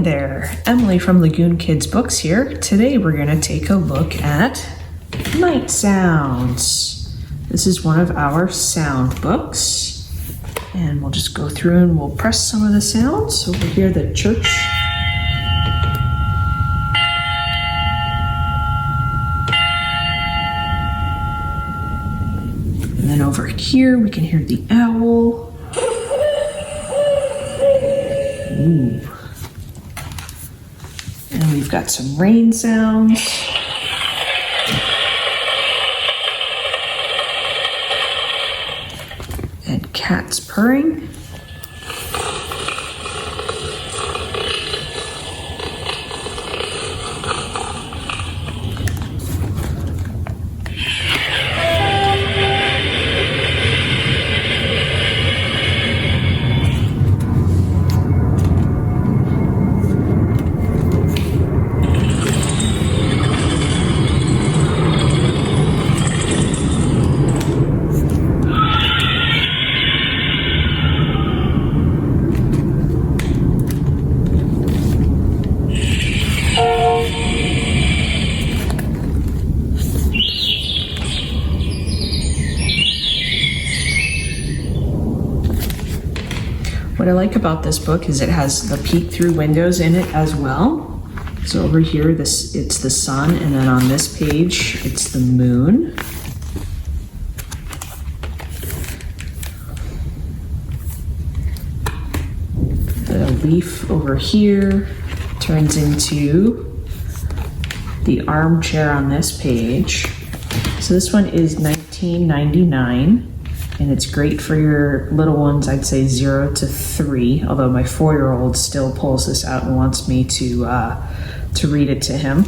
there, Emily from Lagoon Kids Books here. Today we're going to take a look at night sounds. This is one of our sound books, and we'll just go through and we'll press some of the sounds. Over here, the church. And then over here we can hear the owl. Ooh. And we've got some rain sounds. And cats purring. What I like about this book is it has the peek-through windows in it as well. So over here, it's the sun, and then on this page, it's the moon. The leaf over here turns into the armchair on this page. So this one is $19.99. And it's great for your little ones, I'd say 0 to 3, although my 4-year-old still pulls this out and wants me to read it to him.